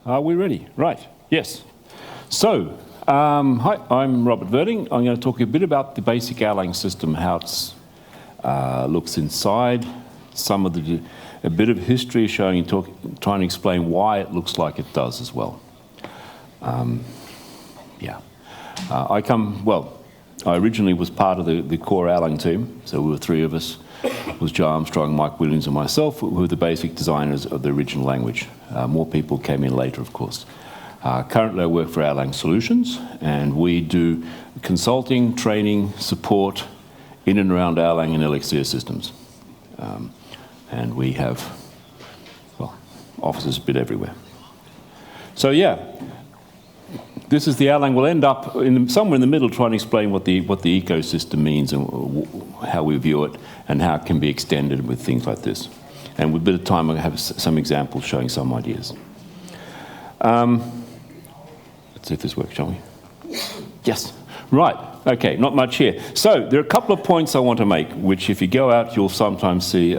Are we ready? Right, yes. So, hi, I'm Robert Virding. I'm going to talk a bit about the basic Erlang system, how it looks inside, a bit of history showing, trying to explain why it looks like it does as well. I originally was part of the core Erlang team, so we were three of us. It was Joe Armstrong, Mike Williams, and myself, who were the basic designers of the original language. More people came in later, of course. Currently, I work for Erlang Solutions, and we do consulting, training, support in and around Erlang and Elixir systems. And we have, well, offices a bit everywhere. So yeah, this is the Erlang. We'll end up somewhere in the middle trying to explain what the ecosystem means and how we view it and how it can be extended with things like this. And with a bit of time, I'll have some examples showing some ideas. Let's see if this works, shall we? Yes. Right. Okay, not much here. So there are a couple of points I want to make, which if you go out, you'll sometimes see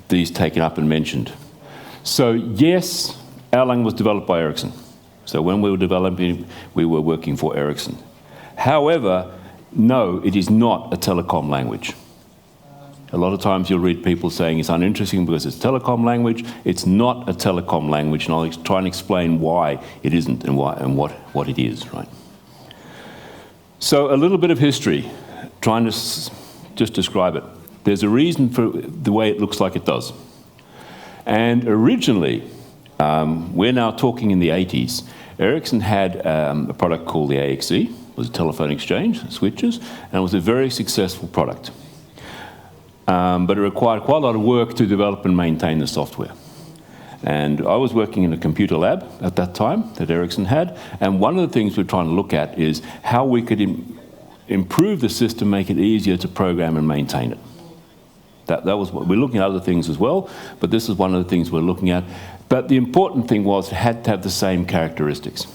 these taken up and mentioned. So yes, Erlang was developed by Ericsson. So when we were developing, we were working for Ericsson. However, no, it is not a telecom language. A lot of times you'll read people saying it's uninteresting because it's a telecom language. It's not a telecom language, and I'll try and explain why it isn't and what it is, right? So a little bit of history, trying to just describe it. There's a reason for the way it looks like it does. And originally, we're now talking in the 80s. Ericsson had a product called the AXE, it was a telephone exchange, switches, and it was a very successful product. But it required quite a lot of work to develop and maintain the software. And I was working in a computer lab at that time that Ericsson had, and one of the things we're trying to look at is how we could improve the system, make it easier to program and maintain it. That was what we're looking at other things as well, but this is one of the things we're looking at. But the important thing was it had to have the same characteristics.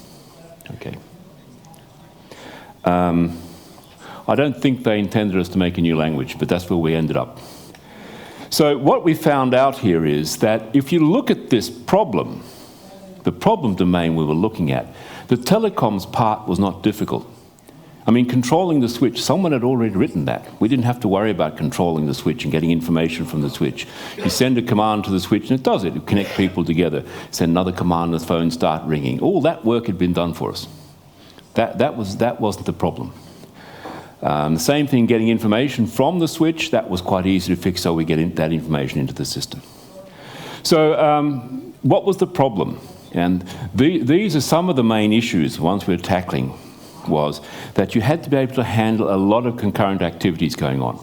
Okay. I don't think they intended us to make a new language, but that's where we ended up. So what we found out here is that if you look at this problem, the problem domain we were looking at, the telecoms part was not difficult. I mean, controlling the switch, someone had already written that. We didn't have to worry about controlling the switch and getting information from the switch. You send a command to the switch and it does it. It connects people together. Send another command and the phone start ringing. All that work had been done for us. That wasn't the problem. The same thing, getting information from the switch, that was quite easy to fix, so we get that information into the system. So what was the problem? And these are some of the main issues, ones we're tackling, was that you had to be able to handle a lot of concurrent activities going on.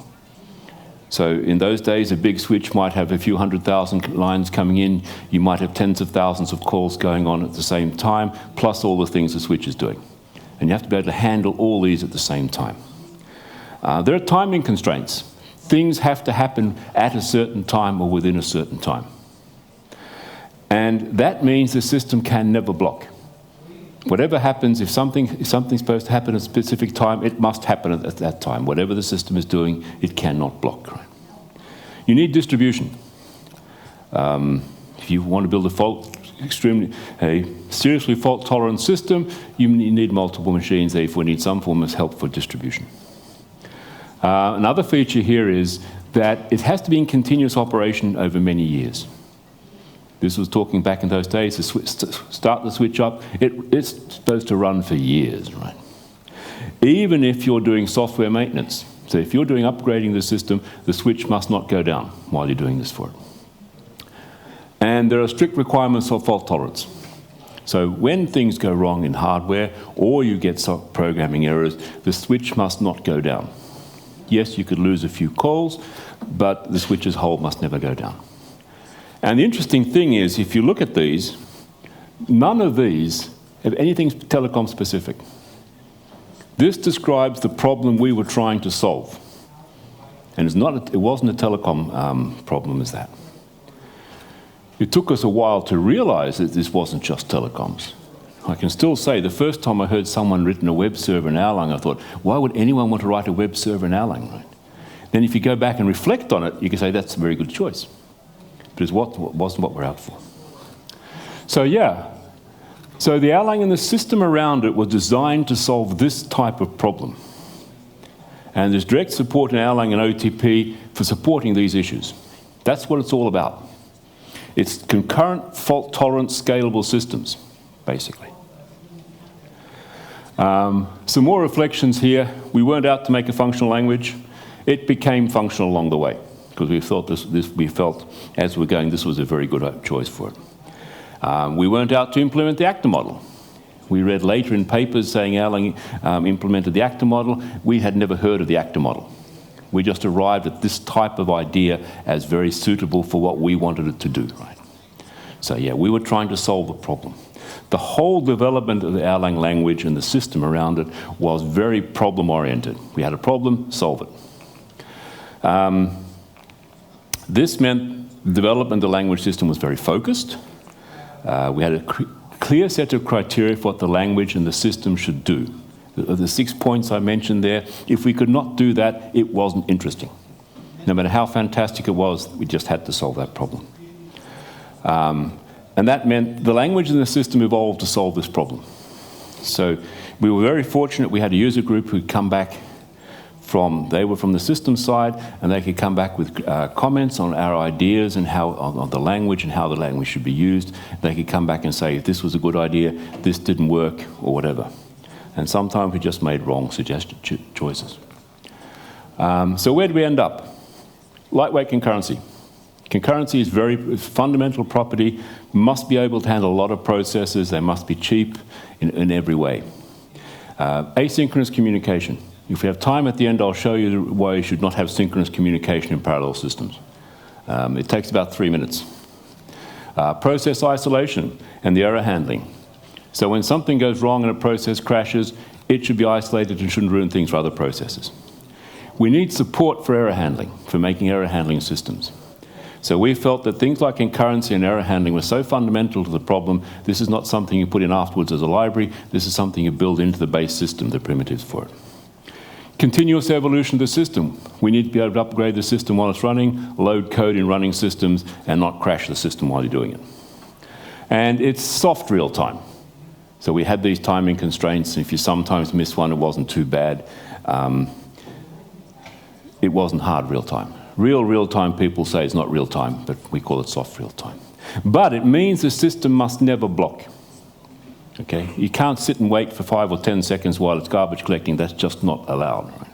So in those days, a big switch might have a few 100,000 lines coming in. You might have tens of thousands of calls going on at the same time, plus all the things the switch is doing. And you have to be able to handle all these at the same time. There are timing constraints. Things have to happen at a certain time or within a certain time. And that means the system can never block. Whatever happens, if something's supposed to happen at a specific time, it must happen at that time. Whatever the system is doing, it cannot block. Right? You need distribution. If you want to build a seriously fault-tolerant system, you need multiple machines. Therefore, we need some form of help for distribution. Another feature here is that it has to be in continuous operation over many years. This was talking back in those days, to start the switch up, it's supposed to run for years, right? Even if you're doing software maintenance. So if you're doing upgrading the system, the switch must not go down while you're doing this for it. And there are strict requirements for fault tolerance. So when things go wrong in hardware or you get some programming errors, the switch must not go down. Yes, you could lose a few calls, but the switch's whole must never go down. And the interesting thing is, if you look at these, none of these have anything telecom specific. This describes the problem we were trying to solve. And it wasn't a telecom problem as that. It took us a while to realize that this wasn't just telecoms. I can still say the first time I heard someone written a web server in Erlang, I thought, why would anyone want to write a web server in Erlang? Right? Then if you go back and reflect on it, you can say that's a very good choice. But it wasn't what we're out for. So yeah, so the Erlang and the system around it was designed to solve this type of problem. And there's direct support in Erlang and OTP for supporting these issues. That's what it's all about. It's concurrent, fault-tolerant, scalable systems, basically. Some more reflections here. We weren't out to make a functional language. It became functional along the way, because we felt as we were going, this was a very good choice for it. We weren't out to implement the actor model. We read later in papers saying Erlang implemented the actor model. We had never heard of the actor model. We just arrived at this type of idea as very suitable for what we wanted it to do. Right? So yeah, we were trying to solve a problem. The whole development of the Erlang language and the system around it was very problem-oriented. We had a problem, solve it. This meant the development of the language system was very focused. We had a clear set of criteria for what the language and the system should do. The 6 points I mentioned there, if we could not do that, it wasn't interesting. No matter how fantastic it was, we just had to solve that problem. And that meant the language and the system evolved to solve this problem. So we were very fortunate we had a user group who'd come back they were from the system side, and they could come back with comments on our ideas and on the language and how the language should be used. They could come back and say, if this was a good idea, this didn't work, or whatever. And sometimes we just made wrong suggested choices. So where did we end up? Lightweight concurrency. Concurrency is a fundamental property, must be able to handle a lot of processes, they must be cheap in every way. Asynchronous communication. If we have time at the end, I'll show you why you should not have synchronous communication in parallel systems. It takes about 3 minutes. Process isolation and the error handling. So when something goes wrong and a process crashes, it should be isolated and shouldn't ruin things for other processes. We need support for error handling, for making error handling systems. So we felt that things like concurrency and error handling were so fundamental to the problem, this is not something you put in afterwards as a library, this is something you build into the base system, the primitives for it. Continuous evolution of the system. We need to be able to upgrade the system while it's running, load code in running systems, and not crash the system while you're doing it. And it's soft real time. So we had these timing constraints. If you sometimes miss one, it wasn't too bad. It wasn't hard real time. Real time people say it's not real time, but we call it soft real time. But it means the system must never block. Okay? You can't sit and wait for 5 or 10 seconds while it's garbage collecting. That's just not allowed. Right?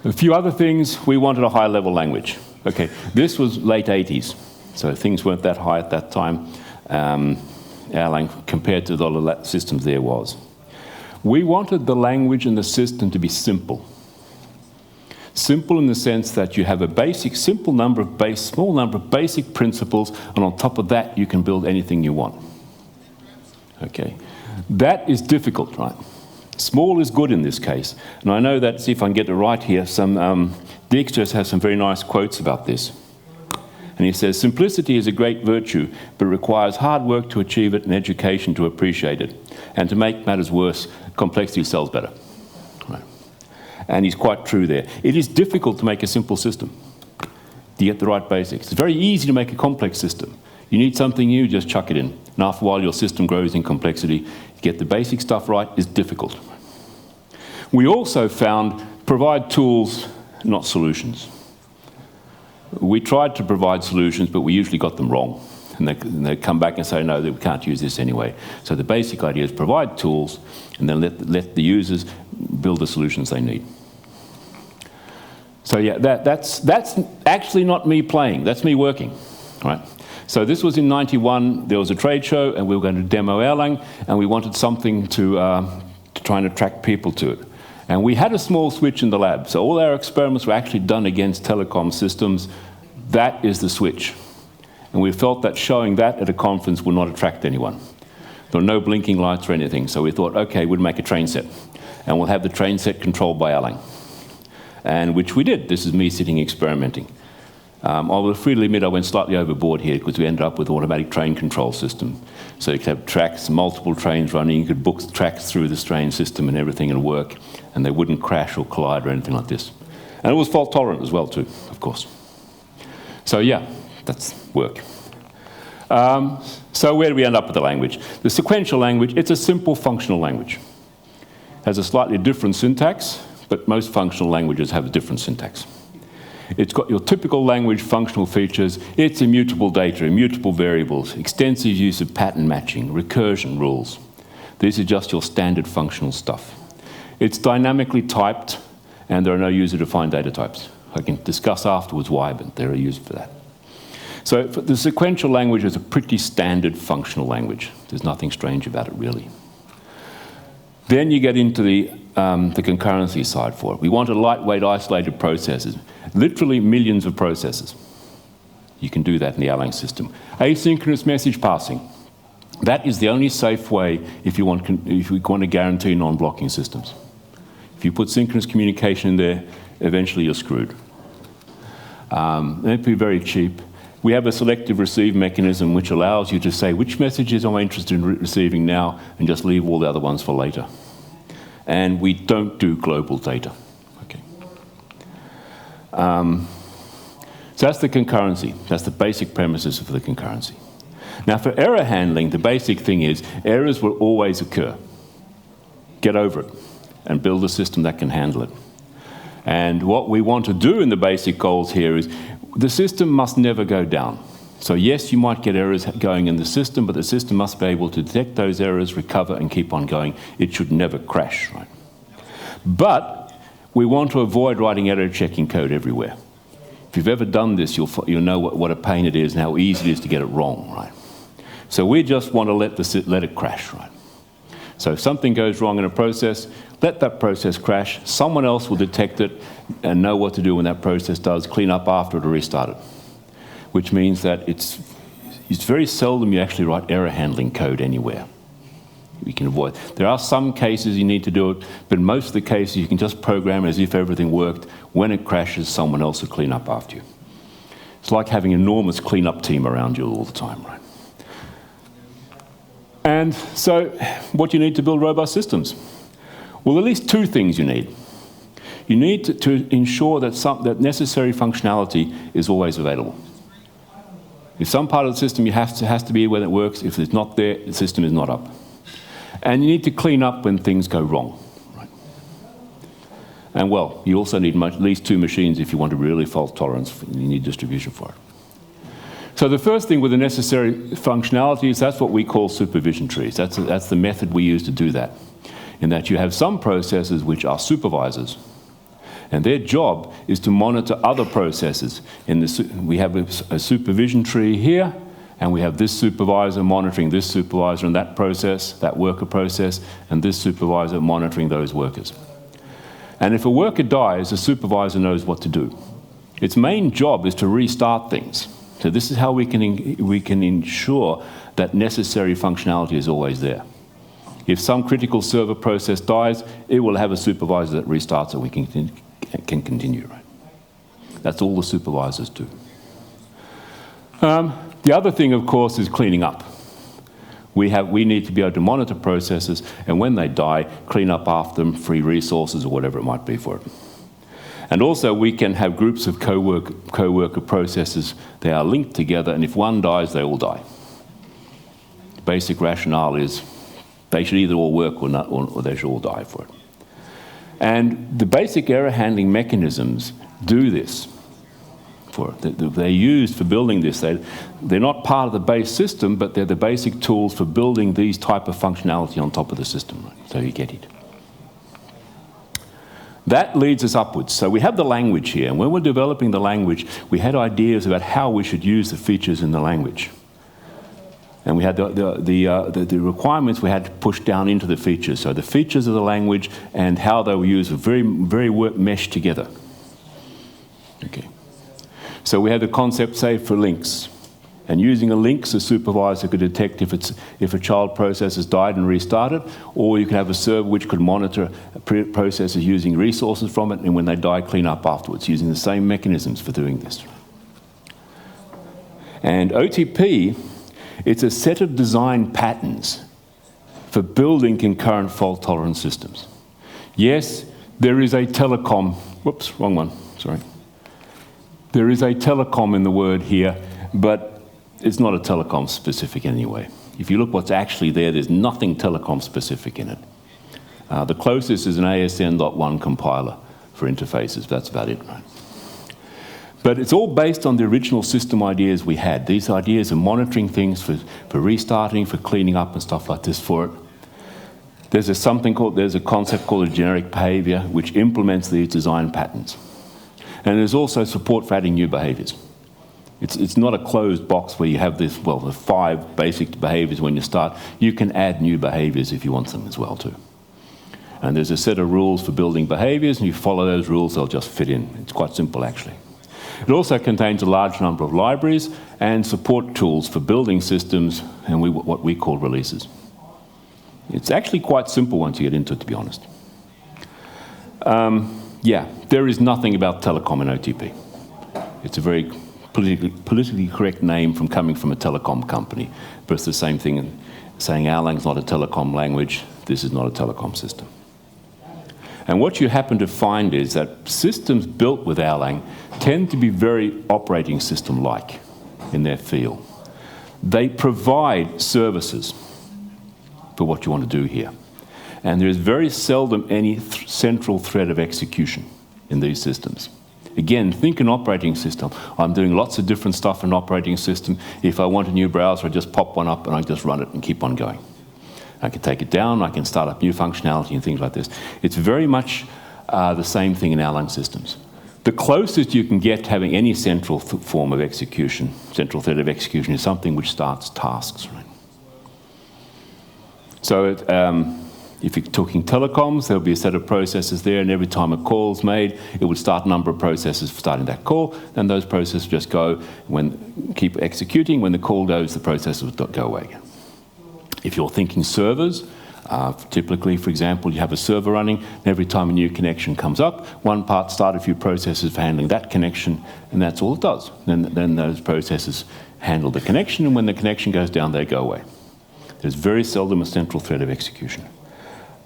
A few other things, we wanted a high-level language. Okay, this was late 80s, so things weren't that high at that time. Erlang, compared to the systems there was. We wanted the language and the system to be simple. Simple in the sense that you have a small number of basic principles, and on top of that, you can build anything you want. Okay, that is difficult, right? Small is good in this case. And I know that, see if I can get it right here, Dijkstra has some very nice quotes about this. And he says, simplicity is a great virtue, but requires hard work to achieve it and education to appreciate it. And to make matters worse, complexity sells better. Right. And he's quite true there. It is difficult to make a simple system. To get the right basics. It's very easy to make a complex system. You need something new, just chuck it in. And after a while, your system grows in complexity. To get the basic stuff right is difficult. We also found provide tools, not solutions. We tried to provide solutions, but we usually got them wrong. And they come back and say, no, we can't use this anyway. So the basic idea is provide tools, and then let the users build the solutions they need. So yeah, that's actually not me playing, that's me working, right? So this was in '91, there was a trade show, and we were going to demo Erlang, and we wanted something to try and attract people to it. And we had a small switch in the lab, so all our experiments were actually done against Telecom systems. That is the switch. And we felt that showing that at a conference would not attract anyone. There were no blinking lights or anything, so we thought, okay, we'll make a train set. And we'll have the train set controlled by Erlang. And which we did. This is me sitting experimenting. I will freely admit I went slightly overboard here because we ended up with an automatic train control system. So you could have tracks, multiple trains running, you could book tracks through this train system and everything would work, and they wouldn't crash or collide or anything like this. And it was fault tolerant as well too, of course. So yeah, that's work. So where do we end up with the language? The sequential language, it's a simple functional language. It has a slightly different syntax, but most functional languages have a different syntax. It's got your typical language functional features. It's immutable data, immutable variables, extensive use of pattern matching, recursion rules. These are just your standard functional stuff. It's dynamically typed, and there are no user-defined data types. I can discuss afterwards why, but they're used for that. So the sequential language is a pretty standard functional language. There's nothing strange about it, really. Then you get into the concurrency side for it. We want a lightweight, isolated processes, literally millions of processes. You can do that in the Erlang system. Asynchronous message passing. That is the only safe way if you want to guarantee non-blocking systems. If you put synchronous communication in there, eventually you're screwed. It'd be very cheap. We have a selective receive mechanism which allows you to say which messages am I interested in receiving now and just leave all the other ones for later. And we don't do global data. Okay. So that's the concurrency. That's the basic premises for the concurrency. Now for error handling, the basic thing is errors will always occur. Get over it and build a system that can handle it. And what we want to do in the basic goals here is the system must never go down. So yes, you might get errors going in the system, but the system must be able to detect those errors, recover, and keep on going. It should never crash, right? But we want to avoid writing error-checking code everywhere. If you've ever done this, you'll know what a pain it is and how easy it is to get it wrong, right? So we just want to let it crash, right? So if something goes wrong in a process, let that process crash. Someone else will detect it and know what to do when that process does, clean up after it or restart it. Which means that it's very seldom you actually write error handling code anywhere. We can avoid. There are some cases you need to do it, but in most of the cases you can just program it as if everything worked. When it crashes, someone else will clean up after you. It's like having an enormous cleanup team around you all the time, right? And so, what do you need to build robust systems? Well, at least two things you need. You need to ensure that necessary functionality is always available. If some part of the system has to be when it works, if it's not there, the system is not up. And you need to clean up when things go wrong. Right? And well, you also need at least two machines if you want to really fault tolerance. You need distribution for it. So the first thing with the necessary functionality is that's what we call supervision trees. That's the method we use to do that. In that you have some processes which are supervisors. And their job is to monitor other processes. We have a supervision tree here, and we have this supervisor monitoring this supervisor and that process, that worker process, and this supervisor monitoring those workers. And if a worker dies, the supervisor knows what to do. Its main job is to restart things. So this is how we can ensure that necessary functionality is always there. If some critical server process dies, it will have a supervisor that restarts it. We can continue, right? That's all the supervisors do. The other thing, of course, is cleaning up. We need to be able to monitor processes, and when they die, clean up after them, free resources, or whatever it might be for it. And also, we can have groups of co-worker processes. They are linked together, and if one dies, they all die. The basic rationale is they should either all work or not, or they should all die for it. And the basic error handling mechanisms do this for it. They're used for building this. They're not part of the base system, but they're the basic tools for building these type of functionality on top of the system. Right? So you get it. That leads us upwards. So we have the language here, and when we're developing the language, we had ideas about how we should use the features in the language. And we had the requirements we had to push down into the features. So the features of the language and how they were used were very meshed together. Okay. So we had the concept, say, for links. And using a link, the supervisor could detect if a child process has died and restarted, or you could have a server which could monitor processes using resources from it, and when they die, clean up afterwards, using the same mechanisms for doing this. And OTP, it's a set of design patterns for building concurrent fault-tolerant systems. Yes, there is a telecom, whoops, wrong one, sorry. There is a telecom in the word here, but it's not a telecom specific anyway. If you look what's actually there, there's nothing telecom specific in it. The closest is an ASN.1 compiler for interfaces. That's about it, right? But it's all based on the original system ideas we had. These ideas of monitoring things for restarting, for cleaning up and stuff like this for it. There's a concept called a generic behavior which implements these design patterns. And there's also support for adding new behaviors. It's not a closed box where you have this, well, the 5 basic behaviors when you start. You can add new behaviors if you want them as well too. And there's a set of rules for building behaviors, and you follow those rules, they'll just fit in. It's quite simple actually. It also contains a large number of libraries and support tools for building systems and what we call releases. It's actually quite simple once you get into it, to be honest. Yeah, there is nothing about telecom and OTP. It's a very politically correct name coming from a telecom company, but it's the same thing saying Erlang's not a telecom language, this is not a telecom system. And what you happen to find is that systems built with Erlang tend to be very operating system-like in their feel. They provide services for what you want to do here. And there is very seldom any central thread of execution in these systems. Again, think an operating system. I'm doing lots of different stuff in an operating system. If I want a new browser, I just pop one up and I just run it and keep on going. I can take it down, I can start up new functionality and things like this. It's very much the same thing in Erlang systems. The closest you can get to having any central form of execution, central thread of execution, is something which starts tasks. Right? So if you're talking telecoms, there'll be a set of processes there, and every time a call is made, it would start a number of processes for starting that call, and those processes just go, keep executing. When the call goes, the processes will go away again. If you're thinking servers, typically, for example, you have a server running, and every time a new connection comes up, one part start a few processes for handling that connection, and that's all it does. Then those processes handle the connection, and when the connection goes down, they go away. There's very seldom a central thread of execution.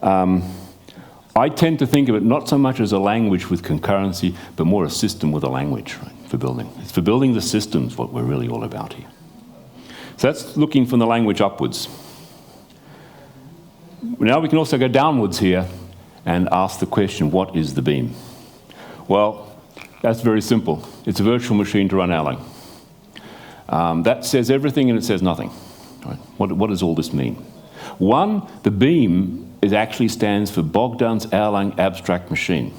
I tend to think of it not so much as a language with concurrency, but more a system with a language, right, for building. It's for building the systems what we're really all about here. So that's looking from the language upwards. Now we can also go downwards here and ask the question, what is the beam? Well, that's very simple. It's a virtual machine to run Erlang. That says everything and it says nothing. Right? What does all this mean? One, the beam actually stands for Bogdan's Erlang Abstract Machine.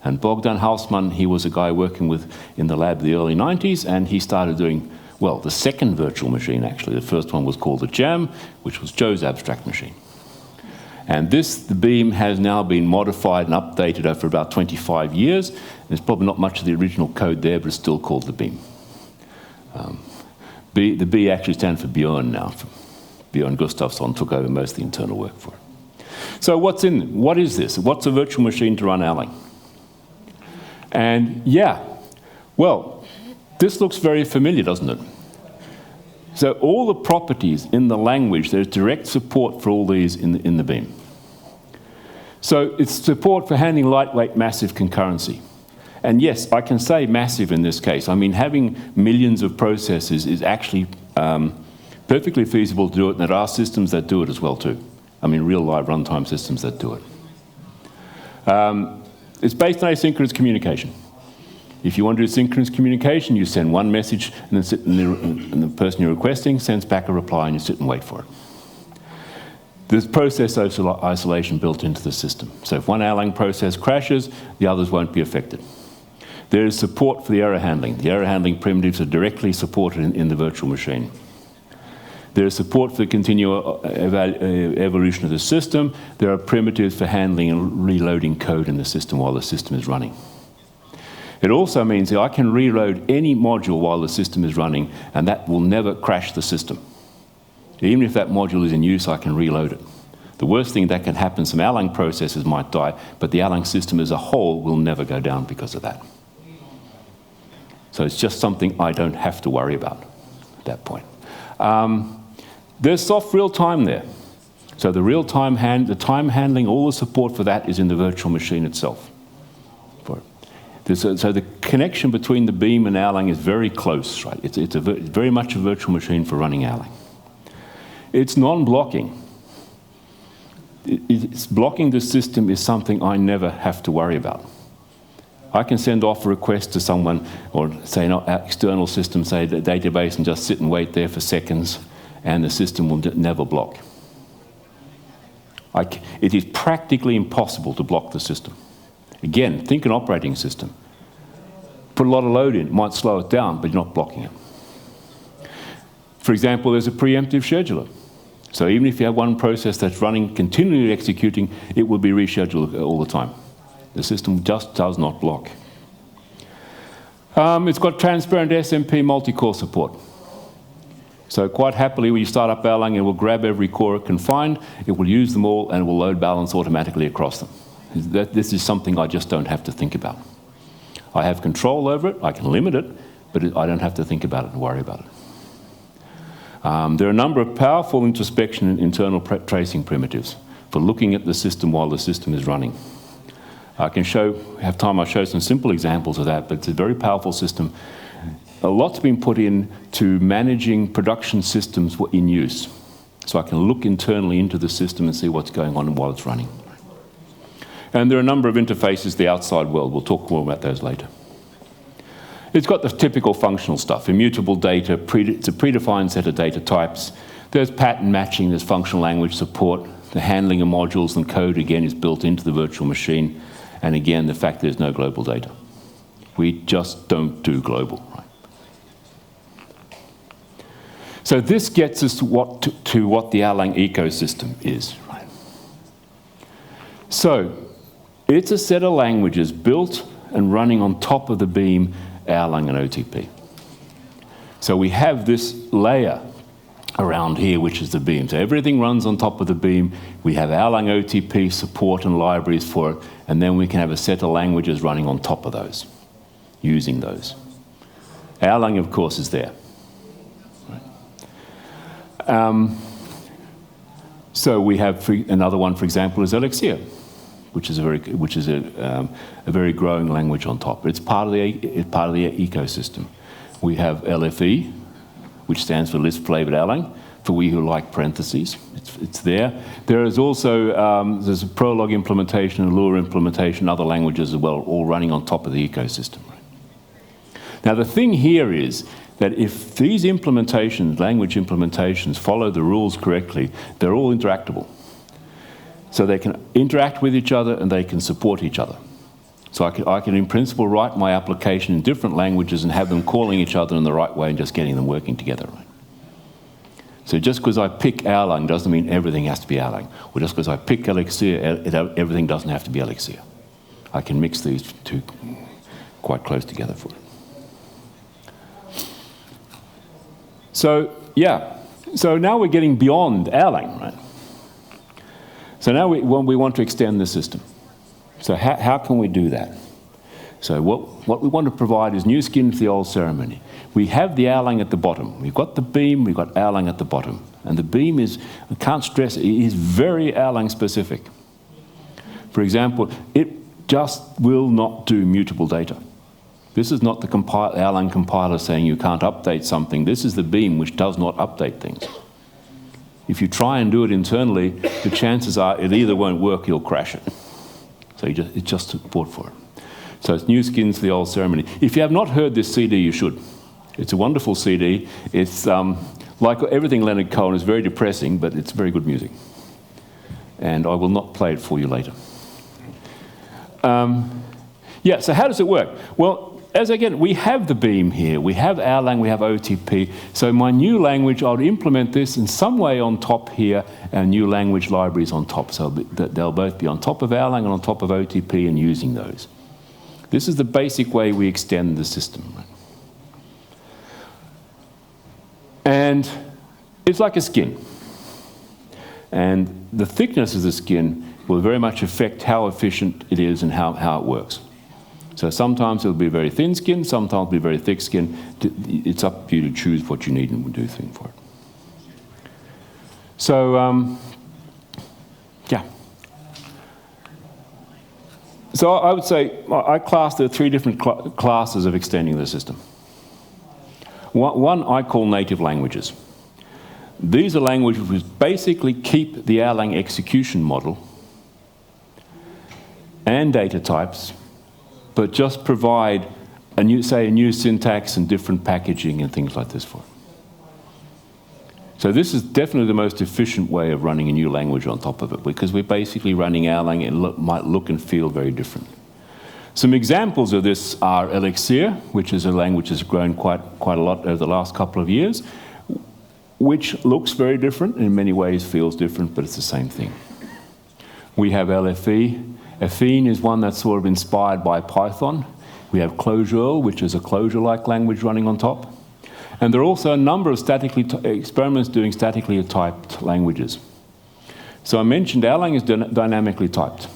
And Bogdan Hausmann, he was a guy working with in the lab in the early 90s, and he started doing, well, the second virtual machine actually. The first one was called the Jam, which was Joe's abstract machine. And the beam has now been modified and updated over about 25 years. There's probably not much of the original code there, but it's still called the beam. The B actually stands for Björn now. Björn Gustafsson took over most of the internal work for it. So what is this? What's a virtual machine to run Erlang? And yeah, well, this looks very familiar, doesn't it? So all the properties in the language, there's direct support for all these in the beam. So it's support for handling lightweight massive concurrency. And yes, I can say massive in this case. I mean, having millions of processes is actually perfectly feasible to do it, and there are systems that do it as well too. I mean, real live runtime systems that do it. It's based on asynchronous communication. If you want to do synchronous communication, you send one message and then the person you're requesting sends back a reply and you sit and wait for it. There's process isolation built into the system. So if one Erlang process crashes, the others won't be affected. There is support for the error handling. The error handling primitives are directly supported in the virtual machine. There is support for the continual evolution of the system. There are primitives for handling and reloading code in the system while the system is running. It also means that I can reload any module while the system is running, and that will never crash the system. Even if that module is in use, I can reload it. The worst thing that can happen, some Erlang processes might die, but the Erlang system as a whole will never go down because of that. So it's just something I don't have to worry about at that point. There's soft real-time there. So the time handling, all the support for that is in the virtual machine itself. So the connection between the beam and Erlang is very close, right? It's very much a virtual machine for running Erlang. It's non-blocking. It's blocking the system is something I never have to worry about. I can send off a request to someone, or say an external system, say the database, and just sit and wait there for seconds, and the system will never block. It is practically impossible to block the system. Again, think an operating system. Put a lot of load in, it might slow it down, but you're not blocking it. For example, there's a preemptive scheduler. So even if you have one process that's running, continually executing, it will be rescheduled all the time. The system just does not block. It's got transparent SMP multi-core support. So quite happily, when you start up Erlang, it will grab every core it can find, it will use them all, and it will load balance automatically across them. This is something I just don't have to think about. I have control over it, I can limit it, but I don't have to think about it and worry about it. There are a number of powerful introspection and internal tracing primitives for looking at the system while the system is running. I can have time, I'll show some simple examples of that, but it's a very powerful system. A lot's been put in to managing production systems in use. So I can look internally into the system and see what's going on while it's running. And there are a number of interfaces to the outside world. We'll talk more about those later. It's got the typical functional stuff, immutable data, it's a predefined set of data types. There's pattern matching, there's functional language support. The handling of modules and code, again, is built into the virtual machine. And again, the fact there's no global data. We just don't do global, right? So this gets us to what the Erlang ecosystem is, right? So it's a set of languages built and running on top of the beam, Erlang and OTP. So we have this layer around here, which is the beam. So everything runs on top of the beam. We have Erlang OTP support and libraries for it, and then we can have a set of languages running on top of those, using those. Erlang, of course, is there. So we have another one, for example, is Elixir, which is a very growing language on top. It's part of the ecosystem. We have LFE, which stands for Lisp Flavored Erlang, for we who like parentheses. It's there. There is also there's a Prolog implementation, a Lua implementation, other languages as well, all running on top of the ecosystem. Now the thing here is that if these implementations, language implementations, follow the rules correctly, they're all interactable. So they can interact with each other and they can support each other. So I can in principle write my application in different languages and have them calling each other in the right way and just getting them working together. Right? So just because I pick Erlang doesn't mean everything has to be Erlang. Or just because I pick Elixir, everything doesn't have to be Elixir. I can mix these two quite close together for it. So, yeah. So now we're getting beyond Erlang, right? So now we want to extend the system. So how can we do that? So what we want to provide is new skin for the old ceremony. We have the Erlang at the bottom. We've got the beam, we've got Erlang at the bottom. And the beam is, I can't stress, it is very Erlang specific. For example, it just will not do mutable data. This is not the Erlang compiler saying you can't update something. This is the beam which does not update things. If you try and do it internally, the chances are it either won't work or you'll crash it. So it's just support for it. So it's new skins for the old ceremony. If you have not heard this CD, you should. It's a wonderful CD. It's like everything Leonard Cohen, is very depressing, but it's very good music. And I will not play it for you later. Yeah, so how does it work? Well, as again, we have the beam here. We have Erlang, we have OTP. So my new language, I would implement this in some way on top here, and new language libraries on top. So they'll both be on top of Erlang and on top of OTP and using those. This is the basic way we extend the system. And it's like a skin. And the thickness of the skin will very much affect how efficient it is and how it works. So sometimes it'll be very thin skin, sometimes it'll be very thick skin. It's up to you to choose what you need and do thing for it. So, yeah. So I would say I class there are three different classes of extending the system. One I call native languages. These are languages which basically keep the Erlang execution model and data types, but just provide a new syntax and different packaging and things like this for it. So this is definitely the most efficient way of running a new language on top of it, because we're basically running Erlang and it might look and feel very different. Some examples of this are Elixir, which is a language that's grown quite a lot over the last couple of years, which looks very different, in many ways feels different, but it's the same thing. We have LFE. Affine is one that's sort of inspired by Python. We have Clojure, which is a Clojure-like language running on top. And there are also a number of experiments doing statically typed languages. So I mentioned Erlang is dynamically typed.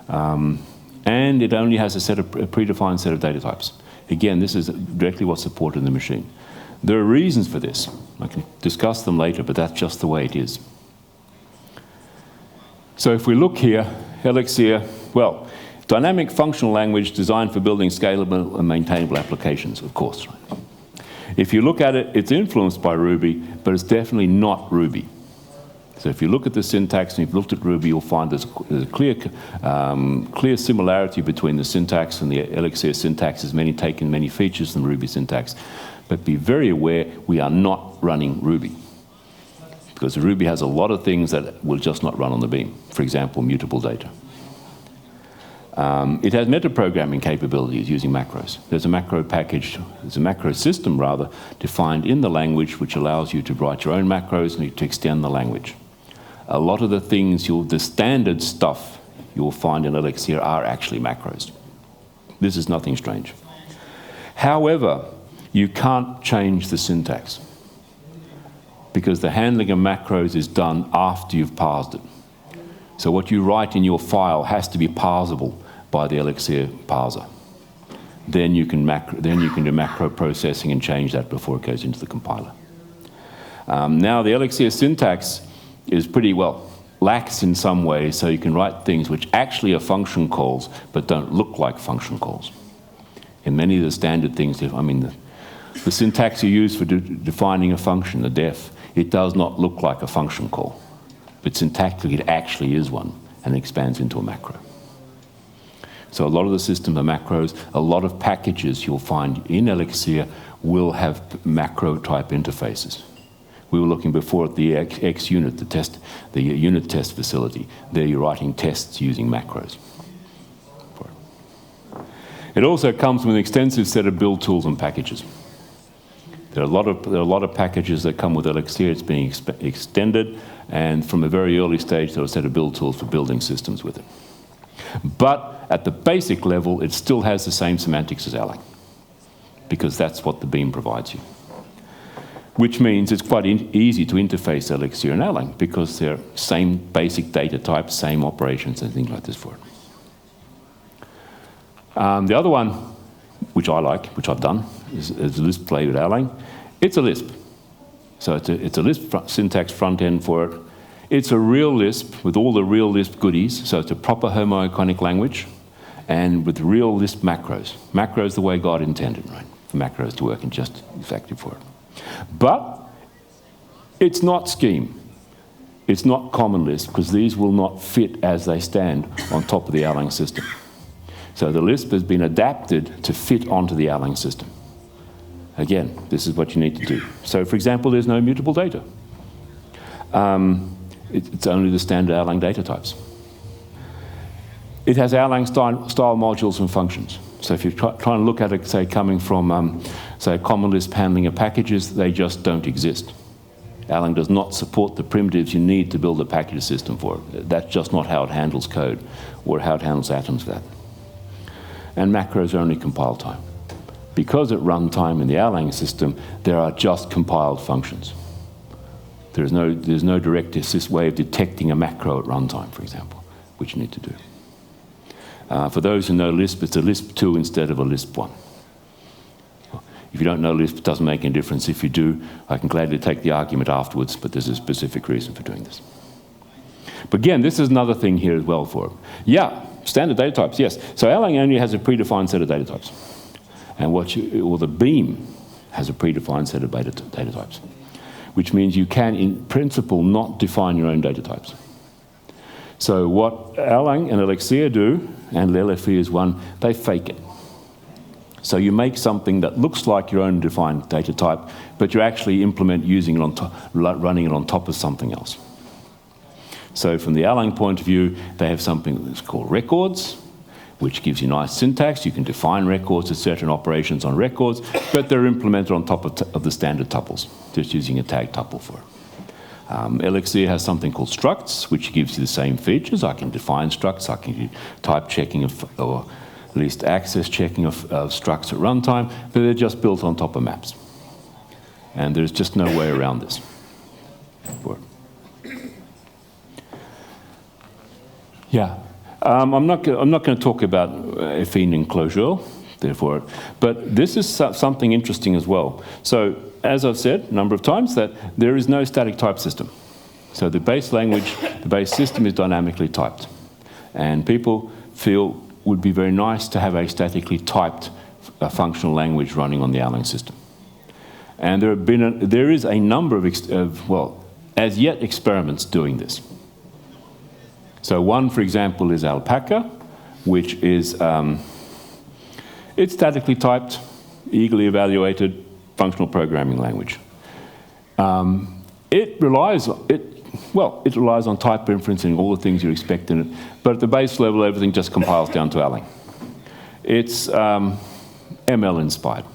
And it only has a predefined set of data types. Again, this is directly what's supported in the machine. There are reasons for this. I can discuss them later, but that's just the way it is. So if we look here, Elixir, well, dynamic functional language designed for building scalable and maintainable applications, of course. If you look at it, it's influenced by Ruby, but it's definitely not Ruby. So if you look at the syntax and you've looked at Ruby, you'll find there's a clear similarity between the syntax and the Elixir syntax. Has taken many features from Ruby syntax. But be very aware, we are not running Ruby. Because Ruby has a lot of things that will just not run on the beam. For example, mutable data. It has metaprogramming capabilities using macros. There's a macro package, there's a macro system rather, defined in the language which allows you to write your own macros and to extend the language. A lot of the things, the standard stuff you'll find in Elixir are actually macros. This is nothing strange. However, you can't change the syntax because the handling of macros is done after you've parsed it. So what you write in your file has to be parsable by the Elixir parser. Then you can do macro processing and change that before it goes into the compiler. Now the Elixir syntax is pretty well lax in some ways, so you can write things which actually are function calls but don't look like function calls. In many of the standard things, the syntax you use for defining a function, the def, it does not look like a function call. But syntactically, it actually is one and expands into a macro. So a lot of the system are macros. A lot of packages you'll find in Elixir will have macro type interfaces. We were looking before at the X unit, the unit test facility. There you're writing tests using macros. It also comes with an extensive set of build tools and packages. There are a lot of packages that come with Elixir. It's being extended, and from a very early stage, there are a set of build tools for building systems with it. But at the basic level, it still has the same semantics as Erlang, because that's what the beam provides you. Which means it's quite easy to interface Elixir and Erlang, because they're same basic data types, same operations, and things like this for it. The other one, which I like, which I've done, is Lisp play with Erlang. It's a Lisp. So it's a Lisp syntax front end for it. It's a real Lisp with all the real Lisp goodies. So it's a proper homoiconic language and with real Lisp macros. Macros the way God intended, right? For macros to work and just effective for it. But it's not Scheme. It's not Common Lisp, because these will not fit as they stand on top of the Erlang system. So the Lisp has been adapted to fit onto the Erlang system. Again, this is what you need to do. So, for example, there's no mutable data. It's only the standard Erlang data types. It has Erlang style modules and functions. So if you're trying to look at it, say, coming from, say, Common Lisp handling of packages, they just don't exist. Erlang does not support the primitives you need to build a package system for it. That's just not how it handles code or how it handles atoms for that. And macros are only compile time. Because at runtime in the Erlang system, there are just compiled functions. There's no direct assist way of detecting a macro at runtime, for example, which you need to do. For those who know Lisp, it's a Lisp 2 instead of a Lisp 1. If you don't know Lisp, it doesn't make any difference. If you do, I can gladly take the argument afterwards, but there's a specific reason for doing this. But again, this is another thing here as well for it. Yeah, Standard data types, yes. So Erlang only has a predefined set of data types. And or the beam has a predefined set of data types, which means you can, in principle, not define your own data types. So what Erlang and Elixir do, and LFE is one, they fake it. So you make something that looks like your own defined data type, but you actually implement using it on running it on top of something else. So from the Erlang point of view, they have something that's called records, which gives you nice syntax. You can define records to certain operations on records, but they're implemented on top of the standard tuples, just using a tag tuple for it. Elixir has something called structs, which gives you the same features. I can define structs, I can do type checking or at least access checking of structs at runtime, but they're just built on top of maps. And there's just no way around this. Yeah. I'm not going to talk about Affine and Clojure, therefore, but this is something interesting as well. So, as I've said a number of times, that there is no static type system. So the base language, the base system is dynamically typed. And people feel it would be very nice to have a statically typed functional language running on the Erlang system. And there is a number of, well, as yet experiments doing this. So one, for example, is Alpaca, which is it's statically typed, eagerly evaluated functional programming language. It relies on type inferencing, all the things you expect in it, but at the base level, everything just compiles down to Erlang. It's ML inspired.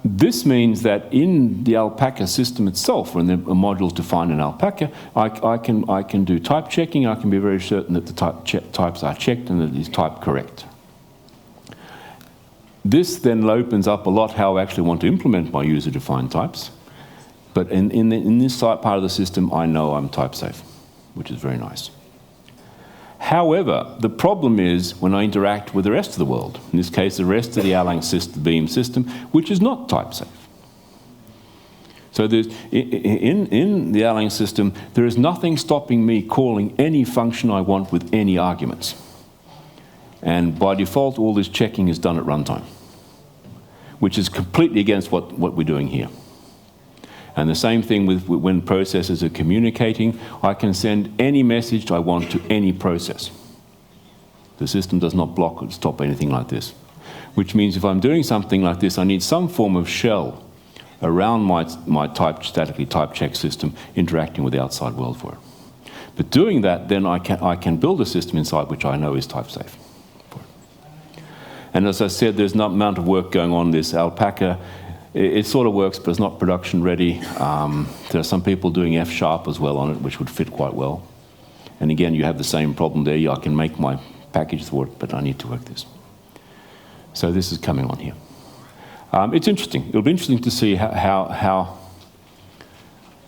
This means that in the Alpaca system itself, when the modules define an Alpaca, I can do type checking. I can be very certain that the types are checked and that it is type correct. This then opens up a lot how I actually want to implement my user-defined types. But in this part of the system, I know I'm type safe, which is very nice. However, the problem is when I interact with the rest of the world, in this case, the rest of the Erlang system, Beam system, which is not type safe. So there's, in the Erlang system, there is nothing stopping me calling any function I want with any arguments. And by default, all this checking is done at runtime, which is completely against what we're doing here. And the same thing with when processes are communicating, I can send any message I want to any process. The system does not block or stop anything like this. Which means if I'm doing something like this, I need some form of shell around my statically type check system interacting with the outside world for it. But doing that, then I can build a system inside which I know is type safe. And as I said, there's not amount of work going on this Alpaca. It sort of works, but it's not production ready. There are some people doing F# as well on it, which would fit quite well. And again, you have the same problem there. I can make my package for it, but I need to work this. So this is coming on here. It's interesting. It'll be interesting to see how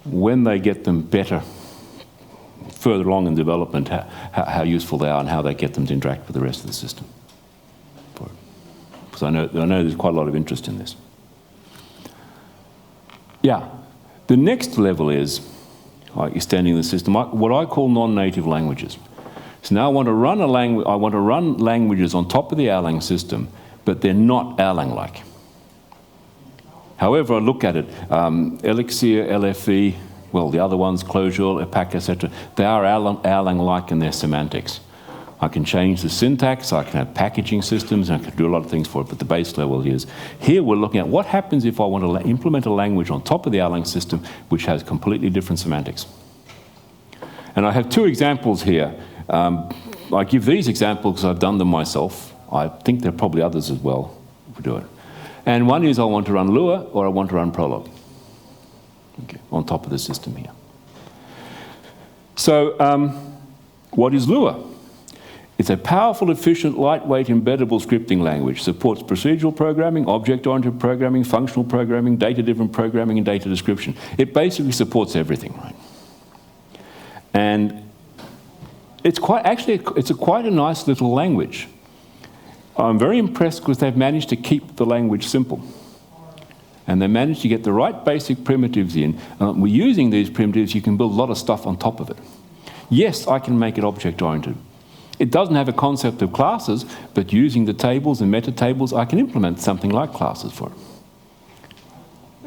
when they get them better, further along in development, how useful they are and how they get them to interact with the rest of the system. Because I know there's quite a lot of interest in this. Yeah, the next level is extending the system, what I call non-native languages. So now I want to run languages on top of the Erlang system, but they're not Erlang-like. However I look at it, Elixir, LFE, well, the other ones, Clojure, Alpaca, etc., they are Erlang-like in their semantics. I can change the syntax, I can have packaging systems, and I can do a lot of things for it, but the base level is. Here we're looking at what happens if I want to implement a language on top of the Erlang system which has completely different semantics. And I have two examples here. I give these examples because I've done them myself. I think there are probably others as well who do it. And one is I want to run Lua or I want to run Prolog, okay, on top of the system here. So what is Lua? It's a powerful, efficient, lightweight, embeddable scripting language. Supports procedural programming, object-oriented programming, functional programming, data-driven programming, and data description. It basically supports everything, right? And it's quite a nice little language. I'm very impressed because they've managed to keep the language simple. And they managed to get the right basic primitives in. We're using these primitives, you can build a lot of stuff on top of it. Yes, I can make it object-oriented, It doesn't have a concept of classes, but using the tables and meta tables, I can implement something like classes for it.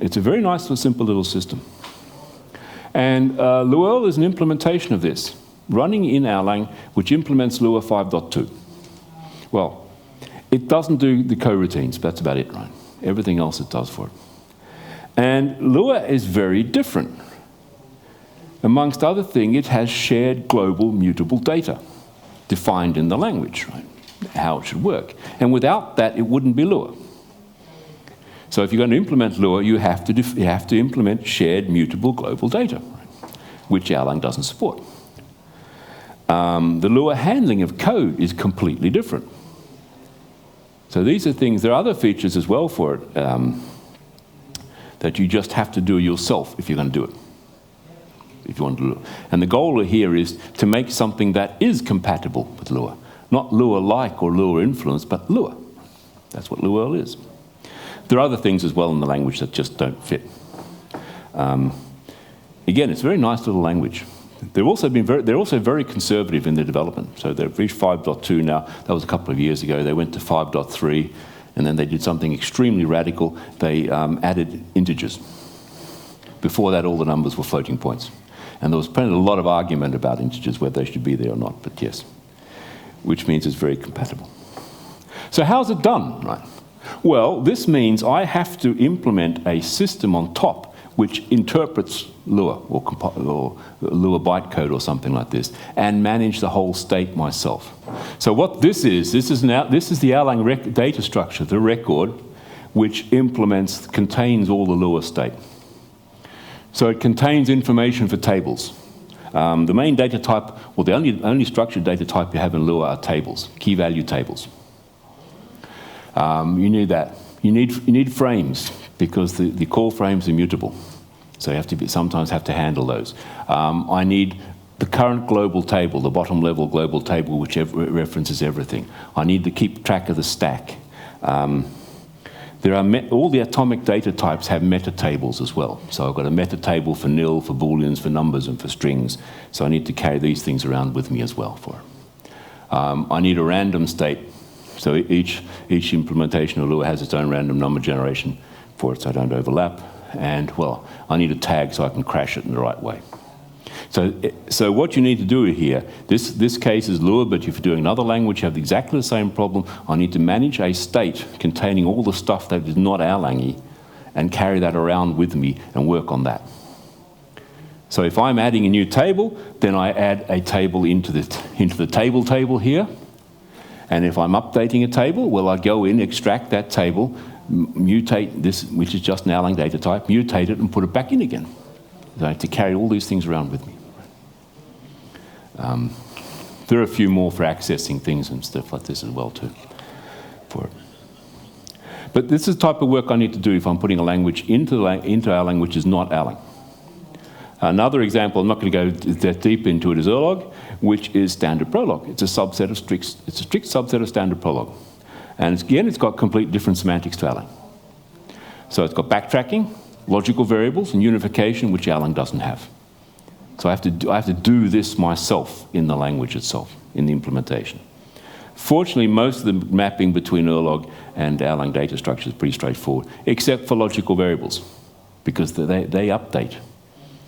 It's a very nice, simple little system. And Lua is an implementation of this, running in Erlang, which implements Lua 5.2. Well, it doesn't do the coroutines, but that's about it, right? Everything else it does for it. And Lua is very different. Amongst other things, it has shared global mutable data defined in the language, right? How it should work. And without that, it wouldn't be Lua. So if you're going to implement Lua, you have to implement shared mutable global data, right? Which Erlang doesn't support. The Lua handling of code is completely different. So these are things, there are other features as well for it that you just have to do yourself if you're going to do it. If you want to do it. And the goal here is to make something that is compatible with Lua. Not Lua-like or Lua-influenced, but Lua. That's what Lua is. There are other things as well in the language that just don't fit. Again, it's a very nice little language. They're also very conservative in their development. So they've reached 5.2 now. That was a couple of years ago. They went to 5.3, and then they did something extremely radical. They added integers. Before that, all the numbers were floating points. And there was a lot of argument about integers, whether they should be there or not, but yes. Which means it's very compatible. So how's it done, right? Well, this means I have to implement a system on top which interprets Lua or Lua bytecode or something like this, and manage the whole state myself. So what this is the Erlang data structure, the record, which contains all the Lua state. So it contains information for tables. The main data type, well, the only structured data type you have in Lua are tables, key value tables. You need that. You need frames, because the call frames are mutable. So you sometimes have to handle those. I need the current global table, the bottom level global table, which references everything. I need to keep track of the stack. All the atomic data types have meta tables as well. So I've got a meta table for nil, for booleans, for numbers, and for strings. So I need to carry these things around with me as well for it. I need a random state. So each implementation of Lua has its own random number generation for it, so I don't overlap. And, well, I need a tag so I can crash it in the right way. So what you need to do here, this case is Lua, but if you're doing another language, you have exactly the same problem. I need to manage a state containing all the stuff that is not Erlang-y and carry that around with me and work on that. So if I'm adding a new table, then I add a table into the table here. And if I'm updating a table, well, I go in, extract that table, mutate this, which is just an Erlang data type, mutate it and put it back in again. So I have to carry all these things around with me. There are a few more for accessing things and stuff like this as well too. But this is the type of work I need to do if I'm putting a language into Erlang which is not Erlang. Another example, I'm not going to go that deep into it, is Erlang, which is standard Prolog. It's a strict subset of standard Prolog. And again, it's got complete different semantics to Erlang. So it's got backtracking, logical variables, and unification, which Erlang doesn't have. So I have to do this myself in the language itself, in the implementation. Fortunately, most of the mapping between Erlang and Erlang data structure is pretty straightforward, except for logical variables, because they update.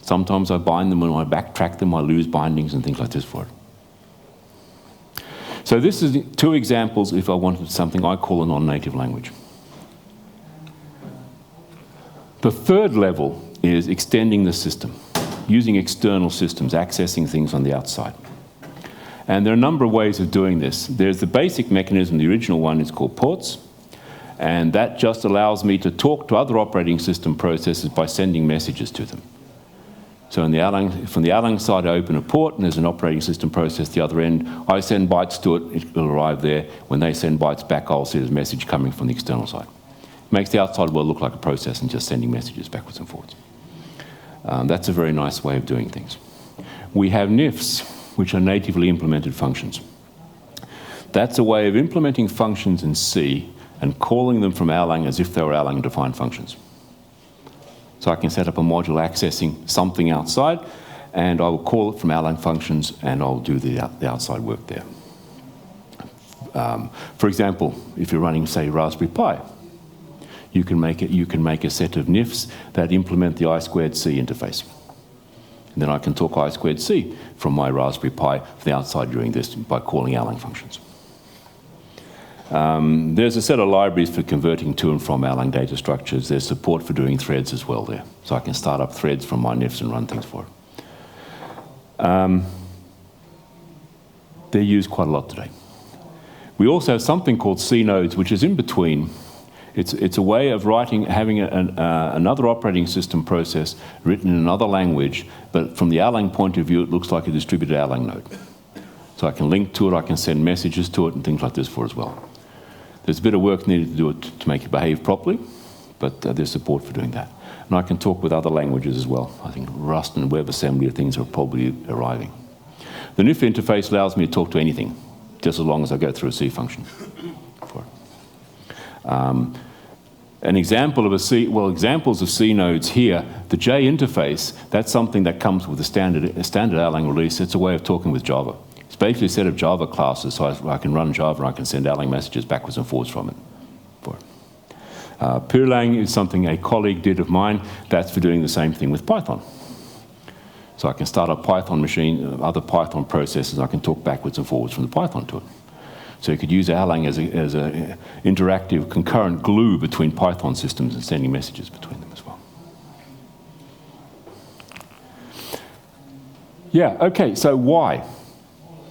Sometimes I bind them, and when I backtrack them, I lose bindings and things like this for it. So this is two examples if I wanted something I call a non-native language. The third level is extending the system, using external systems, accessing things on the outside. And there are a number of ways of doing this. There's the basic mechanism, the original one is called ports, and that just allows me to talk to other operating system processes by sending messages to them. So from the Erlang side, I open a port, and there's an operating system process at the other end. I send bytes to it, it will arrive there. When they send bytes back, I'll see there's a message coming from the external side. It makes the outside world look like a process and just sending messages backwards and forwards. That's a very nice way of doing things. We have NIFs, which are natively implemented functions. That's a way of implementing functions in C and calling them from Erlang as if they were Erlang-defined functions. So I can set up a module accessing something outside, and I will call it from Erlang functions, and I'll do the outside work there. For example, if you're running, say, Raspberry Pi, you can make a set of NIFs that implement the I2C interface. And then I can talk I2C from my Raspberry Pi for the outside doing this by calling Erlang functions. There's a set of libraries for converting to and from Erlang data structures. There's support for doing threads as well there. So I can start up threads from my NIFs and run things for it. They're used quite a lot today. We also have something called C nodes, which is in between. It's a way of having another operating system process written in another language, but from the Erlang point of view, it looks like a distributed Erlang node. So I can link to it, I can send messages to it, and things like this for as well. There's a bit of work needed to do it to make it behave properly, but there's support for doing that. And I can talk with other languages as well. I think Rust and WebAssembly are things that are probably arriving. The NIF interface allows me to talk to anything, just as long as I go through a C function for it. An example of examples of C nodes here, the J interface, that's something that comes with a standard Erlang release. It's a way of talking with Java. It's basically a set of Java classes, so I can run Java and I can send Erlang messages backwards and forwards from it. Erlang is something a colleague did of mine. That's for doing the same thing with Python. So I can start a Python machine, other Python processes, I can talk backwards and forwards from the Python to it. So you could use Erlang as an interactive concurrent glue between Python systems and sending messages between them as well. Yeah, okay, so why?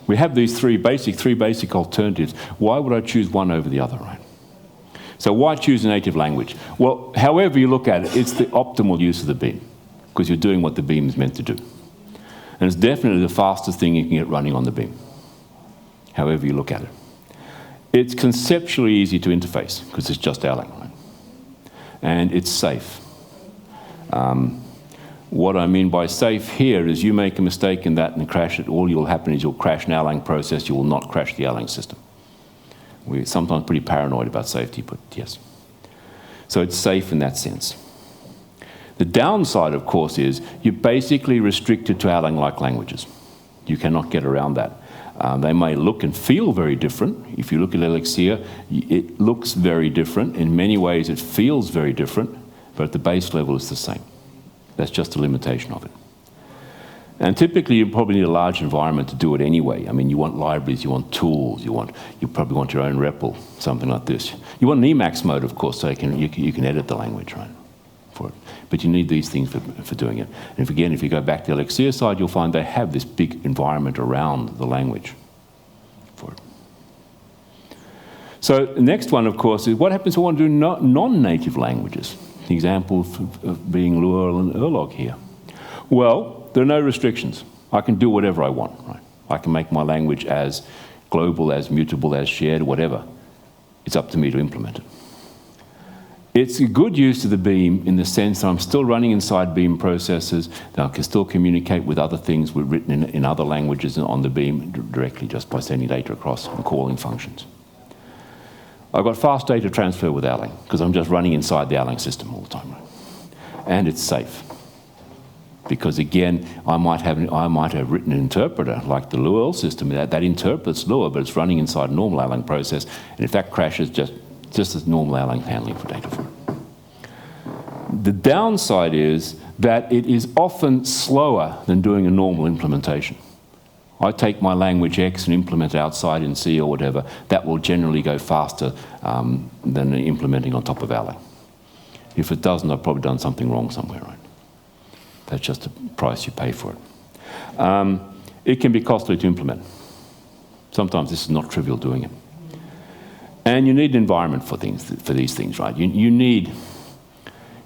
We have these three basic alternatives. Why would I choose one over the other, right? So why choose a native language? Well, however you look at it, it's the optimal use of the beam, because you're doing what the beam is meant to do. And it's definitely the fastest thing you can get running on the beam, however you look at it. It's conceptually easy to interface, because it's just Erlang, right? And it's safe. What I mean by safe here is you make a mistake in that and crash it, all you'll happen is you'll crash an Erlang process, you will not crash the Erlang system. We're sometimes pretty paranoid about safety, but yes. So it's safe in that sense. The downside, of course, is you're basically restricted to Erlang-like languages. You cannot get around that. They may look and feel very different. If you look at Elixir, it looks very different. In many ways, it feels very different, but at the base level, it's the same. That's just a limitation of it. And typically, you probably need a large environment to do it anyway. I mean, you want libraries, you want tools, you probably want your own REPL, something like this. You want an Emacs mode, of course, so you can edit the language, right, for it. But you need these things for doing it. And if you go back to the Elixir side, you'll find they have this big environment around the language for it. So the next one, of course, is what happens if we want to do non-native languages? The example of being Lua and Erlang here. Well, there are no restrictions. I can do whatever I want, right? I can make my language as global, as mutable, as shared, whatever. It's up to me to implement it. It's a good use of the beam in the sense that I'm still running inside beam processes, that I can still communicate with other things written in other languages on the beam directly just by sending data across and calling functions. I've got fast data transfer with Erlang because I'm just running inside the Erlang system all the time. Right? And it's safe. Because again, I might have written an interpreter like the Lua system that interprets Lua, but it's running inside a normal Erlang process, and if that crashes, just as normal Erlang handling for data for it. The downside is that it is often slower than doing a normal implementation. I take my language X and implement it outside in C or whatever, that will generally go faster than implementing on top of Erlang. If it doesn't, I've probably done something wrong somewhere, right? That's just the price you pay for it. It can be costly to implement. Sometimes this is not trivial doing it. And you need an environment for these things, right? You need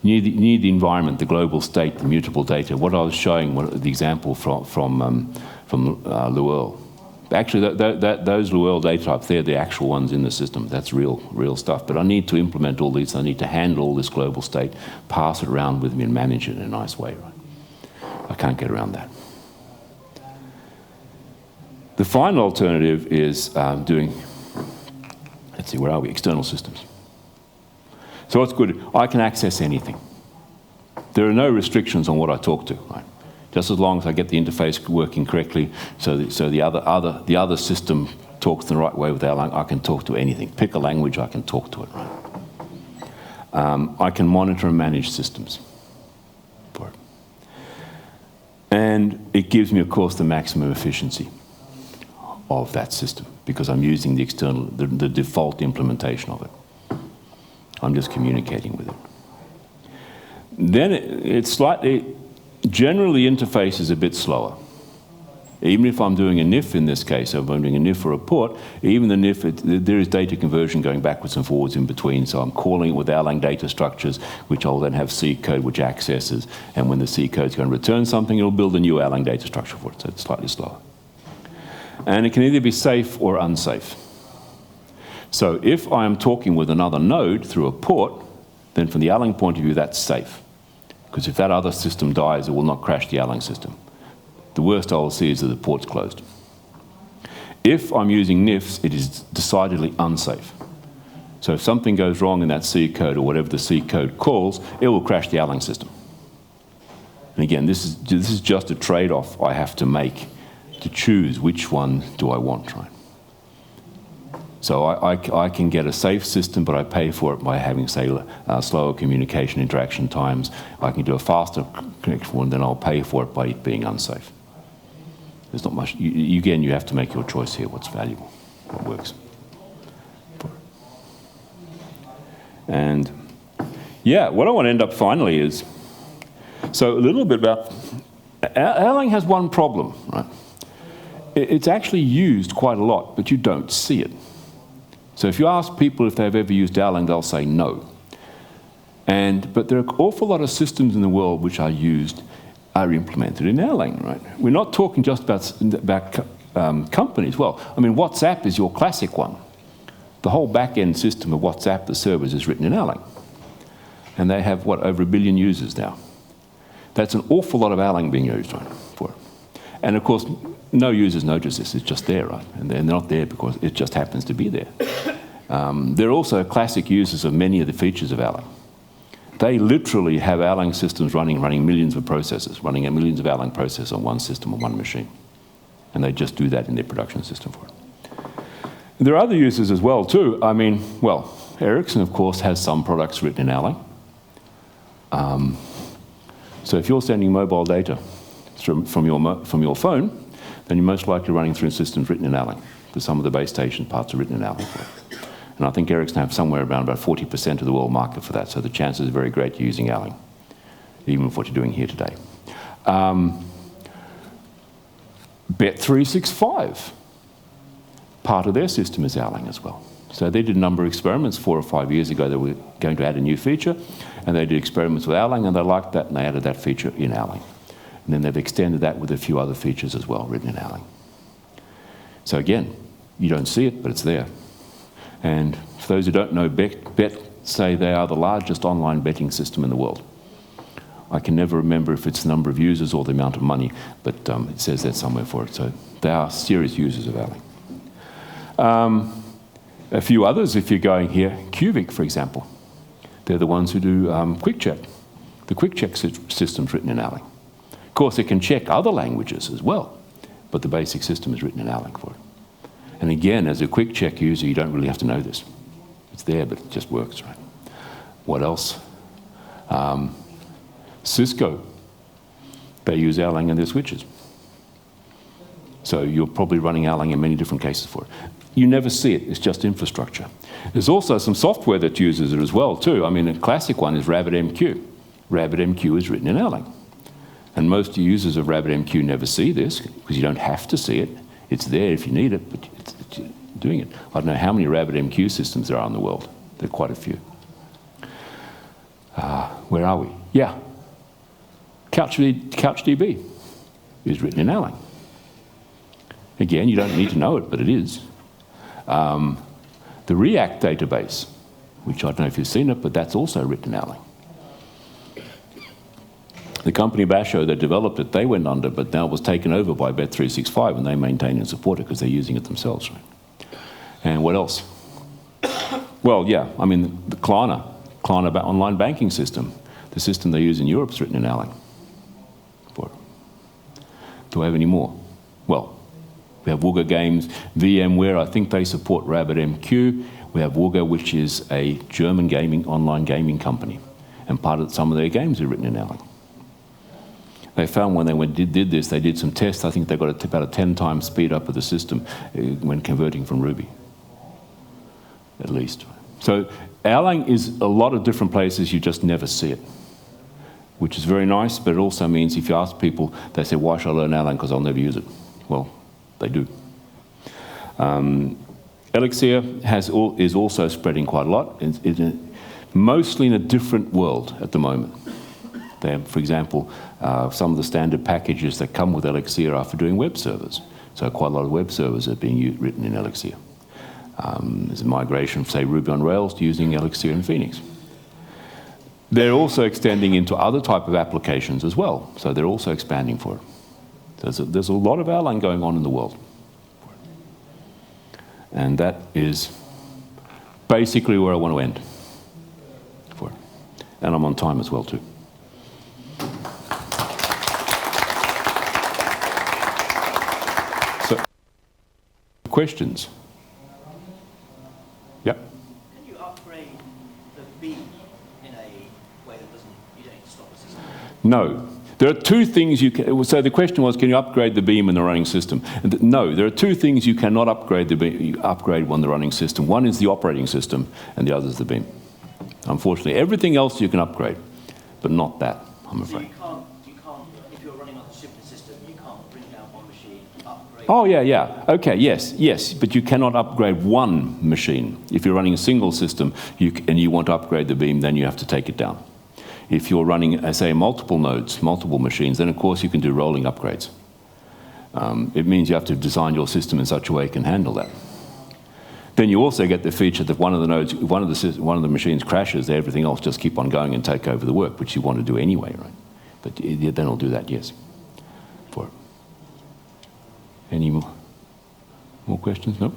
the environment, the global state, the mutable data. What I was showing, the example from Lua. Actually, those Lua data types, they're the actual ones in the system. That's real stuff. But I need to implement all these. I need to handle all this global state, pass it around with me, and manage it in a nice way, right? I can't get around that. The final alternative is doing, let's see, where are we? External systems. So what's good? I can access anything. There are no restrictions on what I talk to, right? Just as long as I get the interface working correctly, so the other system talks the right way with Erlang, I can talk to anything. Pick a language, I can talk to it, right? I can monitor and manage systems for it. And it gives me, of course, the maximum efficiency of that system because I'm using the default implementation of it. I'm just communicating with it. Then it's slightly, generally the interface is a bit slower. Even if I'm doing a NIF in this case, if I'm doing a NIF or a port, even the NIF, there is data conversion going backwards and forwards in between, so I'm calling it with Erlang data structures, which I'll then have C code which accesses, and when the C code is going to return something, it'll build a new Erlang data structure for it, so it's slightly slower. And it can either be safe or unsafe. So if I am talking with another node through a port, then from the Erlang point of view, that's safe. Because if that other system dies, it will not crash the Erlang system. The worst I will see is that the port's closed. If I'm using NIFs, it is decidedly unsafe. So if something goes wrong in that C code or whatever the C code calls, it will crash the Erlang system. And again, this is just a trade-off I have to make to choose which one do I want, right? So I can get a safe system, but I pay for it by having, say, slower communication interaction times. I can do a faster connection one, then I'll pay for it by it being unsafe. There's not much. Again, you have to make your choice here, what's valuable, what works. And yeah, what I want to end up finally is, so a little bit about, Erlang has one problem, right? It's actually used quite a lot, but you don't see it. So if you ask people if they've ever used Erlang, they'll say no. But there are an awful lot of systems in the world which are implemented in Erlang, right? We're not talking just about companies. Well, I mean, WhatsApp is your classic one. The whole back-end system of WhatsApp, the servers, is written in Erlang. And they have, what, over 1 billion users now. That's an awful lot of Erlang being used, right, for it. And of course, no users notice this, it's just there, right? And they're not there because it just happens to be there. They're also classic users of many of the features of Erlang. They literally have Erlang systems running millions of processes, running millions of Erlang processes on one system, on one machine. And they just do that in their production system for it. There are other users as well, too. I mean, well, Ericsson, of course, has some products written in Erlang. So if you're sending mobile data from your phone, then you're most likely running through systems written in Erlang. Because some of the base station parts are written in Erlang for it. And I think Ericsson have somewhere around about 40% of the world market for that, so the chances are very great you're using Erlang, even with what you're doing here today. Bet365, part of their system is Erlang as well. So they did a number of experiments 4 or 5 years ago. They were going to add a new feature, and they did experiments with Erlang, and they liked that, and they added that feature in Erlang. And then they've extended that with a few other features as well, written in Erlang. So again, you don't see it, but it's there. And for those who don't know, Bet say they are the largest online betting system in the world. I can never remember if it's the number of users or the amount of money, but it says that somewhere for it. So they are serious users of Erlang. A few others, if you're going here, Qvik, for example. They're the ones who do quick check. The quick check system's written in Erlang. Of course, it can check other languages as well, but the basic system is written in Erlang for it. And again, as a quick check user, you don't really have to know this. It's there, but it just works, right? What else? Cisco, they use Erlang in their switches. So you're probably running Erlang in many different cases for it. You never see it, it's just infrastructure. There's also some software that uses it as well, too. I mean, a classic one is Rabbitmq. Rabbitmq is written in Erlang. And most users of Rabbitmq never see this, because you don't have to see it. It's there if you need it, but it's doing it. I don't know how many Rabbitmq systems there are in the world. There are quite a few. Where are we? Yeah. CouchDB is written in Erlang. Again, you don't need to know it, but it is. The React database, which I don't know if you've seen it, but that's also written in Erlang. The company Basho that developed it, they went under, but now it was taken over by Bet365, and they maintain and support it because they're using it themselves. Right? And what else? Well, yeah, I mean, the Klarna online banking system, the system they use in Europe is written in Erlang. Do I have any more? Well, We have Wooga Games, VMware, I think they support Rabbitmq. We have Wooga, which is a German online gaming company. And some of their games are written in Erlang. They found when they did this, they did some tests. I think they got about a 10 times speed up of the system when converting from Ruby, at least. So Erlang is a lot of different places, you just never see it, which is very nice, but it also means if you ask people, they say, why should I learn Erlang? Because I'll never use it. Well, they do. Elixir is also spreading quite a lot. It's mostly in a different world at the moment. For example, some of the standard packages that come with Elixir are for doing web servers. So quite a lot of web servers are being written in Elixir. There's a migration from, say, Ruby on Rails to using Elixir and Phoenix. They're also extending into other type of applications as well. So they're also expanding for it. There's a lot of Erlang going on in the world. And that is basically where I want to end for it. And I'm on time as well, too. So, questions? Yep. Can you upgrade the B in a way that you don't need to stop the system? No. There are two things you can... So the question was, can you upgrade the beam in the running system? No, there are two things you cannot upgrade on the running system. One is the operating system, and the other is the beam. Unfortunately, everything else you can upgrade, but not that, I'm afraid. So you can't, if you're running on the Supervision system, you can't bring down one machine, upgrade... Oh, yeah. Okay, yes. But you cannot upgrade one machine. If you're running a single system and you want to upgrade the beam, then you have to take it down. If you're running, say, multiple nodes, multiple machines, then of course you can do rolling upgrades. It means you have to design your system in such a way it can handle that. Then you also get the feature that one of the machines crashes, everything else just keep on going and take over the work, which you want to do anyway, right? But then it'll do that, yes. For it. Any more questions? No?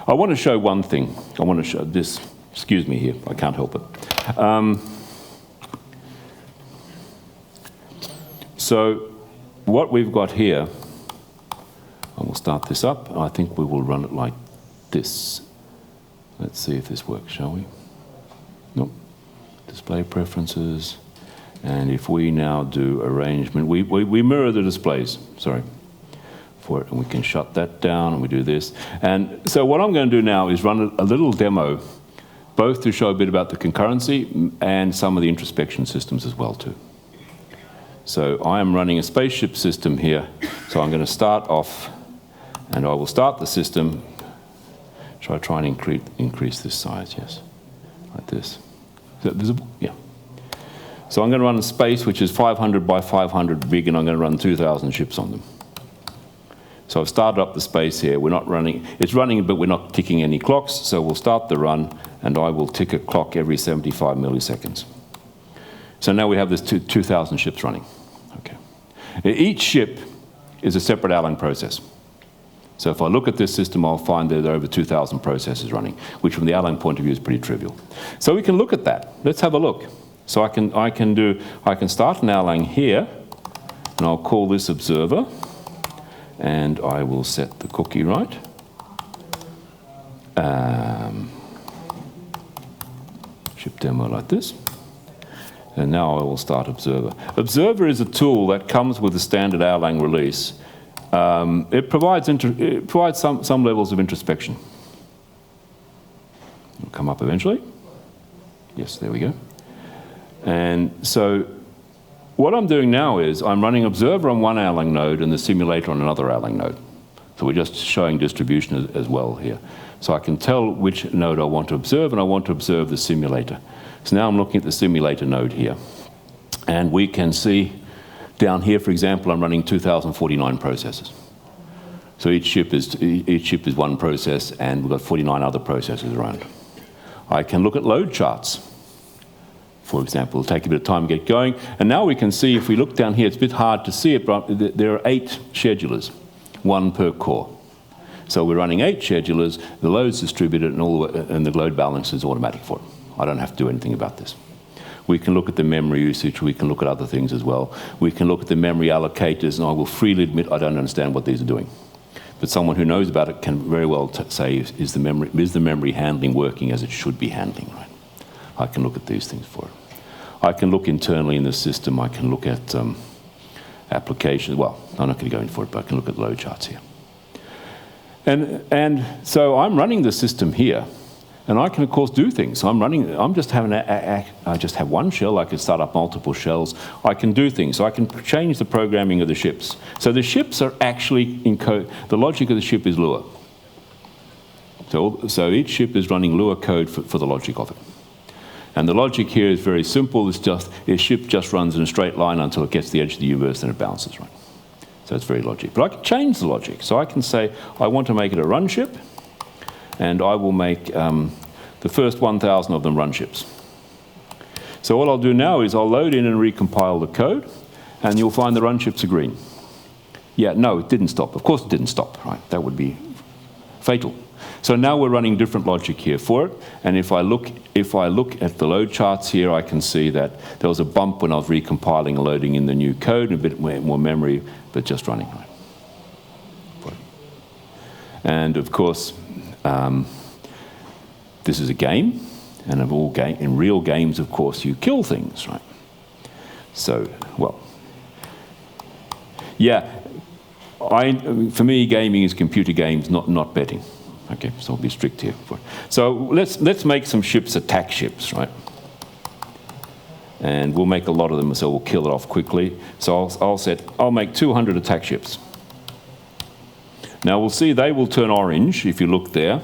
I want to show one thing. I want to show this. Excuse me here, I can't help it. So what we've got here, I will start this up. I think we will run it like this. Let's see if this works, shall we? Nope. Display preferences. And if we now do arrangement, we mirror the displays, sorry, for it. And we can shut that down, and we do this. And so what I'm going to do now is run a little demo, both to show a bit about the concurrency and some of the introspection systems as well, too. So I am running a spaceship system here. So I'm going to start off, and I will start the system. Shall I try and increase this size? Yes, like this. Is that visible? Yeah. So I'm going to run a space which is 500 by 500 big, and I'm going to run 2,000 ships on them. So I've started up the space here. We're not running, it's running, but we're not ticking any clocks. So we'll start the run, and I will tick a clock every 75 milliseconds. So now we have this 2,000 ships running. Okay. Each ship is a separate Erlang process. So if I look at this system, I'll find that there are over 2,000 processes running, which from the Erlang point of view is pretty trivial. So we can look at that. Let's have a look. So I can start an Erlang here, and I'll call this observer, and I will set the cookie right. Ship demo like this. And now I will start Observer. Observer is a tool that comes with the standard Erlang release. It provides some levels of introspection. It'll come up eventually. Yes, there we go. And so what I'm doing now is I'm running Observer on one Erlang node and the simulator on another Erlang node. So we're just showing distribution as well here. So I can tell which node I want to observe, and I want to observe the simulator. So now I'm looking at the simulator node here. And we can see down here, for example, I'm running 2,049 processes. So each ship is one process, and we've got 49 other processes around. I can look at load charts. For example, it'll take a bit of time to get going. And now we can see, if we look down here, it's a bit hard to see it, but there are 8 schedulers, 1 per core. So we're running 8 schedulers, the load's distributed, and the load balance is automatic for it. I don't have to do anything about this. We can look at the memory usage, we can look at other things as well. We can look at the memory allocators, and I will freely admit I don't understand what these are doing. But someone who knows about it can very well say, is the memory handling working as it should be handling, right? I can look at these things for it. I can look internally in the system. I can look at applications. Well, I'm not going to go in for it, but I can look at load charts here. And so I'm running the system here, and I can of course do things. I just have one shell. I can start up multiple shells. I can do things. So I can change the programming of the ships. So the ships are actually in code. The logic of the ship is Lua. So each ship is running Lua code for the logic of it. And the logic here is very simple. It's just a ship just runs in a straight line until it gets to the edge of the universe and it bounces, right? So it's very logic. But I can change the logic. So I can say, I want to make it a run ship, and I will make the first 1,000 of them run ships. So what I'll do now is I'll load in and recompile the code, and you'll find the run ships are green. Yeah, no, it didn't stop. Of course it didn't stop, right? That would be fatal. So now we're running different logic here for it, and if I look at the load charts here, I can see that there was a bump when I was recompiling and loading in the new code, a bit more memory, but just running. And of course, this is a game, and in real games, of course, you kill things, right? So, well, yeah, for me, gaming is computer games, not betting. Okay, so I'll be strict here. So let's make some ships attack ships, right? And we'll make a lot of them, so we'll kill it off quickly. So I'll make 200 attack ships. Now we'll see they will turn orange if you look there,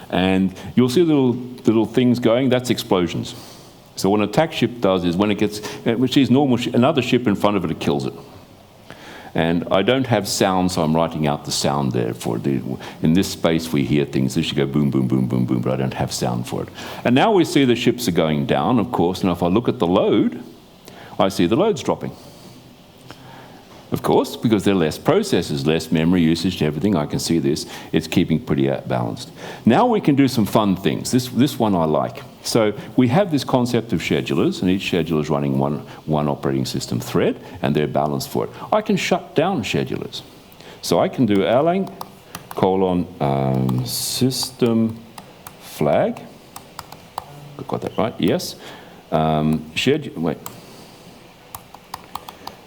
and you'll see little things going. That's explosions. So what an attack ship does is when it gets, which is normal, another ship in front of it kills it. And I don't have sound, so I'm writing out the sound there for the, in this space we hear things. This should go boom, boom, boom, boom, boom, but I don't have sound for it. And now we see the ships are going down, of course, and if I look at the load, I see the loads dropping. Of course, because there are less processors, less memory usage, everything, I can see this. It's keeping pretty balanced. Now we can do some fun things. This one I like. So we have this concept of schedulers, and each scheduler is running one operating system thread, and they're balanced for it. I can shut down schedulers. So I can do Erlang system flag. Got that right? Yes.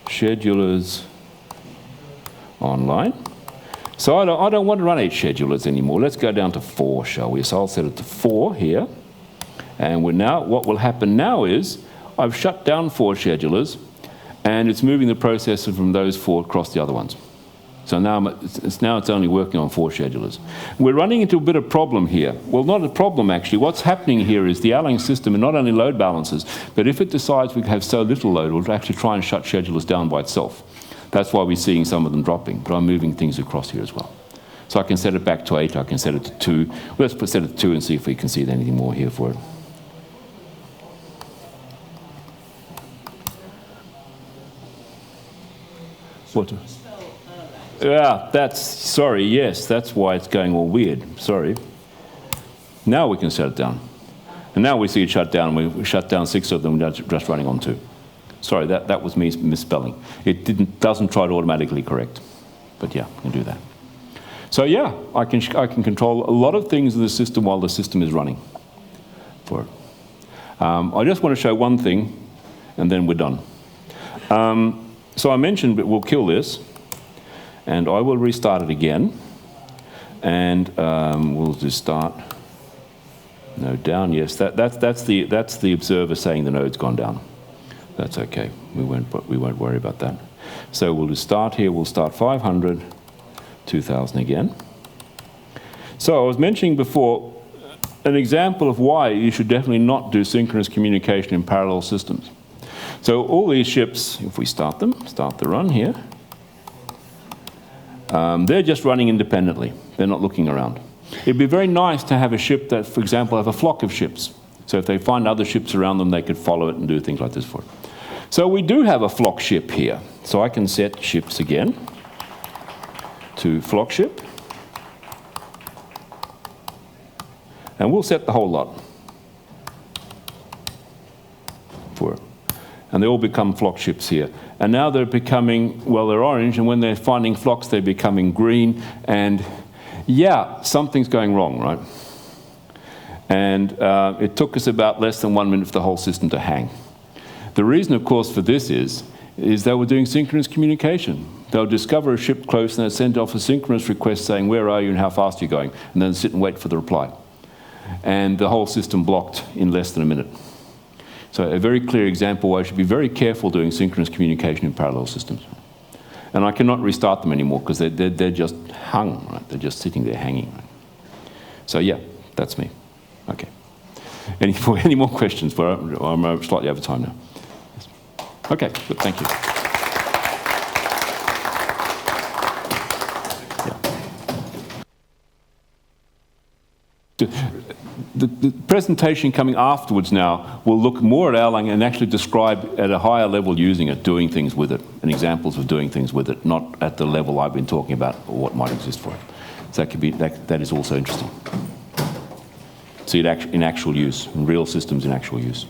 Schedulers online. So I don't want to run 8 schedulers anymore. Let's go down to 4, shall we? So I'll set it to 4 here. And what will happen now is I've shut down 4 schedulers, and it's moving the processor from those 4 across the other ones. So now it's only working on 4 schedulers. We're running into a bit of problem here. Well, not a problem actually. What's happening here is the Erlang system and not only load balances, but if it decides we have so little load, it'll actually try and shut schedulers down by itself. That's why we're seeing some of them dropping, but I'm moving things across here as well. So I can set it back to 8, I can set it to 2. Let's set it to 2 and see if we can see anything more here for it. What? Yeah, sorry, yes, that's why it's going all weird, sorry. Now we can shut it down. And now we see it shut down, we shut down 6 of them, just running on 2. Sorry, that was me misspelling. It doesn't try to automatically correct, but yeah, I can do that. So yeah, I can control a lot of things in the system while the system is running for it. I just want to show one thing, and then we're done. So I mentioned that we'll kill this, and I will restart it again, and we'll just start node down. Yes, that's the observer saying the node's gone down. That's okay. We won't worry about that. So we'll just start here. We'll start 500, 2,000 again. So I was mentioning before an example of why you should definitely not do synchronous communication in parallel systems. So all these ships, if we start them, start the run here, they're just running independently. They're not looking around. It'd be very nice to have a ship that, for example, have a flock of ships. So if they find other ships around them, they could follow it and do things like this for it. So we do have a flock ship here. So I can set ships again to flock ship. And we'll set the whole lot for it. And they all become flock ships here. And now they're becoming, well, they're orange, and when they're finding flocks, they're becoming green. And yeah, something's going wrong, right? And it took us about less than 1 minute for the whole system to hang. The reason, of course, for this is they were doing synchronous communication. They'll discover a ship close and they'll send off a synchronous request saying, where are you and how fast are you going? And then sit and wait for the reply. And the whole system blocked in less than a minute. So a very clear example why I should be very careful doing synchronous communication in parallel systems. And I cannot restart them anymore because they're just hung, right? They're just sitting there hanging. Right? So yeah, that's me. Okay. Any more questions? I'm slightly over time now. Yes. Okay, good, thank you. The presentation coming afterwards now will look more at Erlang and actually describe at a higher level using it, doing things with it, and examples of doing things with it, not at the level I've been talking about or what might exist for it. So that is also interesting. See it in actual use, in real systems in actual use.